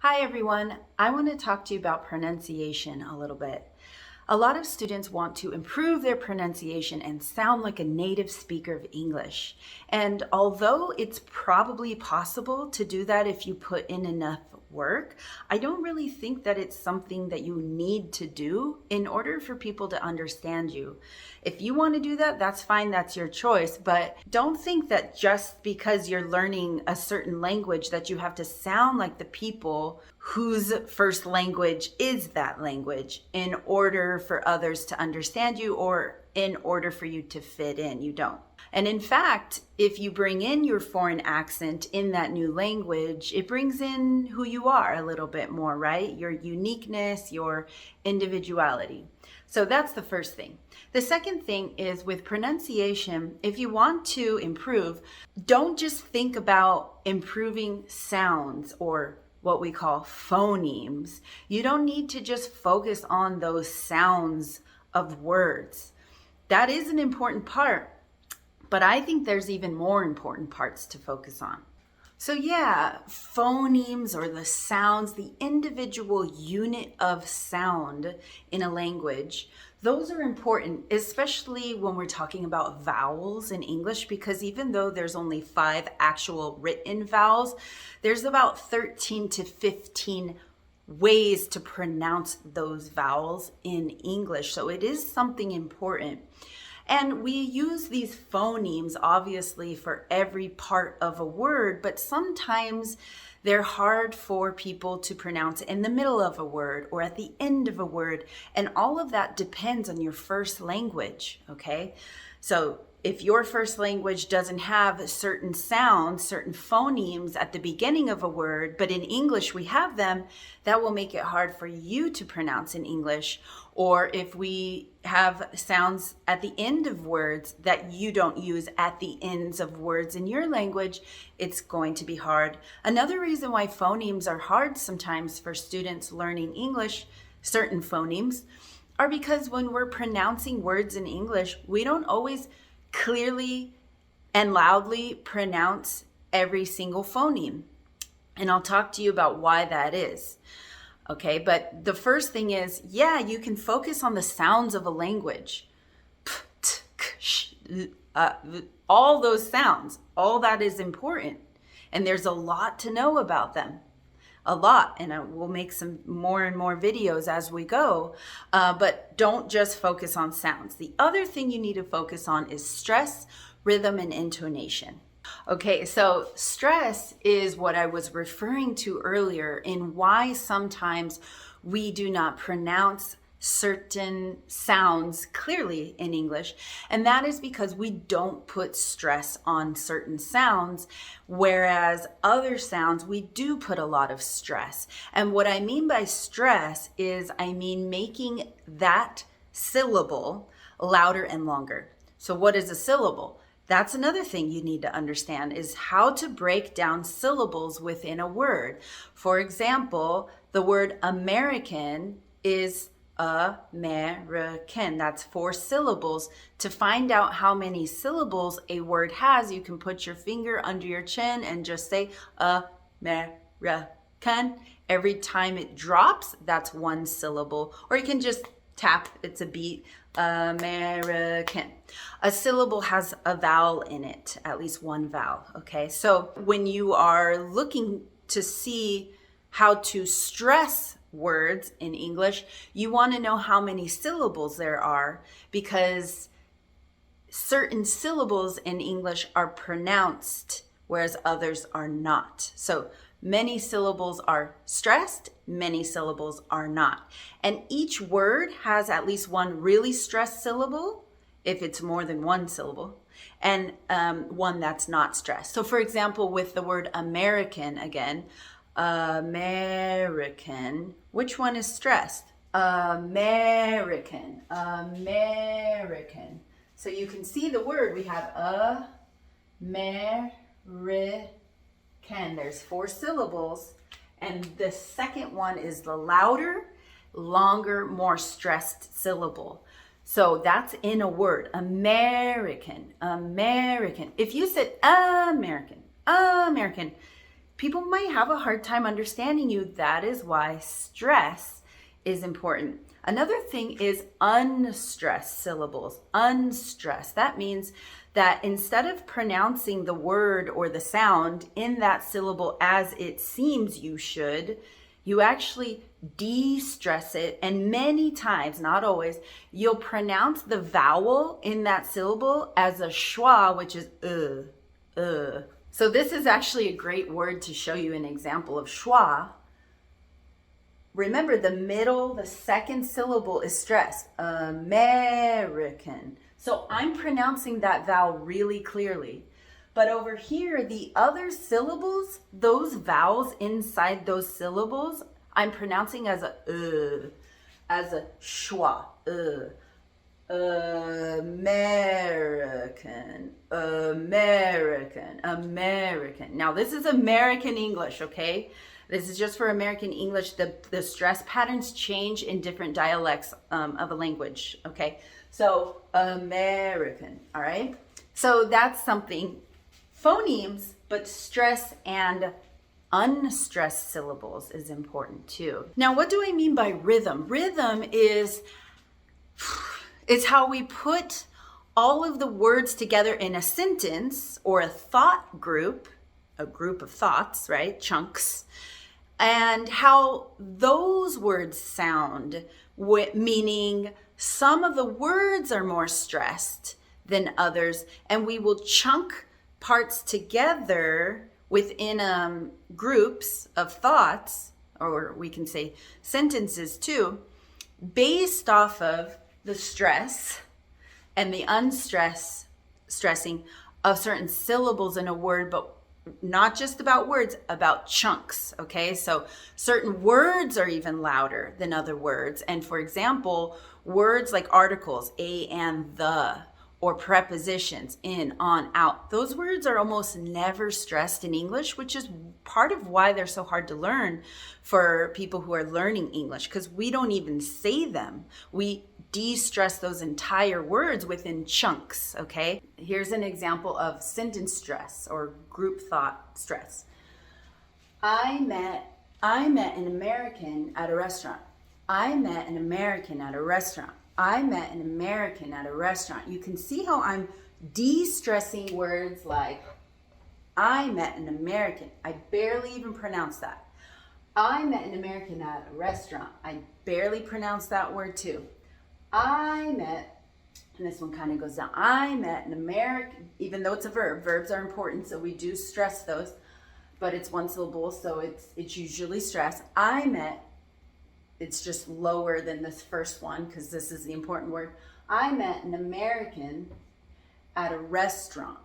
Hi everyone, I want to talk to you about pronunciation a little bit. A lot of students want to improve their pronunciation and sound like a native speaker of English. And although it's probably possible to do that if you put in enough work, I don't really think that it's something that you need to do in order for people to understand you. If you want to do that, that's fine, that's your choice, but don't think that just because you're learning a certain language that you have to sound like the people whose first language is that language in order for others to understand you or in order for you to fit in. You don't. And in fact, if you bring in your foreign accent in that new language, it brings in who you are a little bit more, right? Your uniqueness, your individuality. So that's the first thing. The second thing is with pronunciation, if you want to improve, don't just think about improving sounds or what we call phonemes. You don't need to just focus on those sounds of words. That is an important part, but I think there's even more important parts to focus on. So yeah, phonemes or the sounds, the individual unit of sound in a language, those are important, especially when we're talking about vowels in English, because even though there's only 5 actual written vowels, there's about 13 to 15 ways to pronounce those vowels in English. So it is something important. And we use these phonemes, obviously, for every part of a word, but sometimes they're hard for people to pronounce in the middle of a word or at the end of a word. And all of that depends on your first language, okay? So if your first language doesn't have certain sounds, certain phonemes at the beginning of a word, but in English we have them, that will make it hard for you to pronounce in English. Or if we have sounds at the end of words that you don't use at the ends of words in your language, it's going to be hard. Another reason why phonemes are hard sometimes for students learning English, certain phonemes, are because when we're pronouncing words in English, we don't always clearly and loudly pronounce every single phoneme. And I'll talk to you about why that is. Okay, but the first thing is, yeah, you can focus on the sounds of a language. All those sounds, all that is important. And there's a lot to know about them. A lot, and we'll make some more and more videos as we go, but don't just focus on sounds. The other thing you need to focus on is stress, rhythm, and intonation. Okay, so stress is what I was referring to earlier in why sometimes we do not pronounce certain sounds clearly in English, and that is because we don't put stress on certain sounds, whereas other sounds we do put a lot of stress. And what I mean by stress is I mean making that syllable louder and longer. So what is a syllable? That's another thing you need to understand is how to break down syllables within a word. For example, the word American is American. That's 4 syllables. To find out how many syllables a word has, you can put your finger under your chin and just say American. Every time it drops, that's 1 syllable. Or you can just tap, it's a beat, American. A syllable has a vowel in it, at least 1 vowel, okay? So when you are looking to see how to stress words in English, you want to know how many syllables there are, because certain syllables in English are pronounced, whereas others are not. So many syllables are stressed, many syllables are not. And each word has at least 1 really stressed syllable, if it's more than 1 syllable, and 1 that's not stressed. So for example, with the word American again, American, which one is stressed? American, American. So you can see the word, we have American. There's 4 syllables, and the second one is the louder, longer, more stressed syllable. So that's in a word, American, American. If you said American, American, people might have a hard time understanding you. That is why stress is important. Another thing is unstressed syllables. Unstressed. That means that instead of pronouncing the word or the sound in that syllable as it seems you should, you actually de-stress it. And many times, not always, you'll pronounce the vowel in that syllable as a schwa, which is So this is actually a great word to show you an example of schwa. Remember, the middle, the second syllable is stressed. American. So I'm pronouncing that vowel really clearly. But over here, the other syllables, those vowels inside those syllables, I'm pronouncing as a schwa. American, American, American. Now this is American English, okay? This is just for American English. The stress patterns change in different dialects of a language, okay? So American, all right? So that's something. Phonemes, but stress and unstressed syllables is important too. Now, what do I mean by rhythm? Rhythm is how we put all of the words together in a sentence or a thought group, a group of thoughts, right? Chunks. And how those words sound, meaning some of the words are more stressed than others, and we will chunk parts together within groups of thoughts, or we can say sentences too, based off of the stress and the stressing of certain syllables in a word, but not just about words, about chunks, okay? So certain words are even louder than other words. And for example, words like articles, a and the, or prepositions, in, on, out, those words are almost never stressed in English, which is part of why they're so hard to learn for people who are learning English, because we don't even say them. We de-stress those entire words within chunks, okay? Here's an example of sentence stress or group thought stress. I met an American at a restaurant. I met an American at a restaurant. I met an American at a restaurant. You can see how I'm de-stressing words like I met an American. I barely even pronounce that. I met an American at a restaurant. I barely pronounce that word too. I met, and this one kind of goes down. I met an American, even though it's a verb. Verbs are important, so we do stress those, but it's one syllable, so it's usually stressed. I met, it's just lower than this first one because this is the important word. I met an American at a restaurant,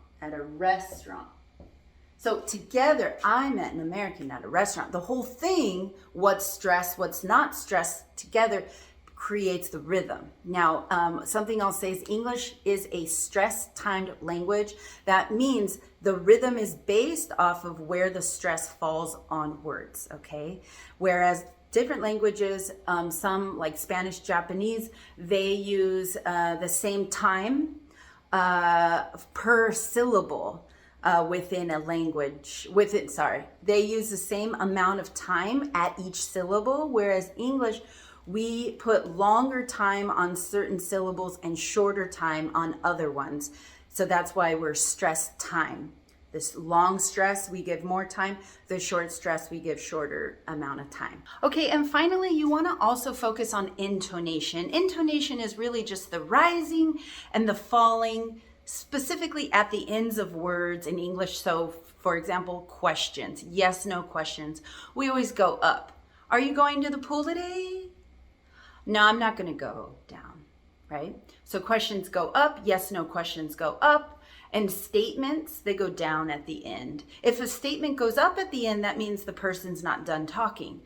So together, I met an American at a restaurant. The whole thing, what's stressed, what's not stressed, together creates the rhythm. Now, something I'll say is English is a stress-timed language. That means the rhythm is based off of where the stress falls on words, okay? Whereas different languages, some like Spanish, Japanese, they use the same time per syllable within a language. They use the same amount of time at each syllable, whereas English, we put longer time on certain syllables and shorter time on other ones. So that's why we're stressed time. This long stress, we give more time. The short stress, we give shorter amount of time. Okay, and finally, you want to also focus on intonation. Intonation is really just the rising and the falling, specifically at the ends of words in English. So, for example, questions, yes, no questions. We always go up. Are you going to the pool today? No, I'm not going to go down, right? So questions go up, yes, no questions go up, and statements, they go down at the end. If a statement goes up at the end, that means the person's not done talking.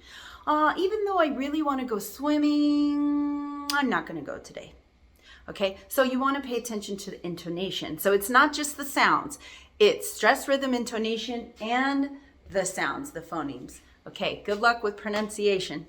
Even though I really want to go swimming, I'm not going to go today. Okay, so you want to pay attention to the intonation. So it's not just the sounds, it's stress, rhythm, intonation, and the sounds, the phonemes. Okay, good luck with pronunciation.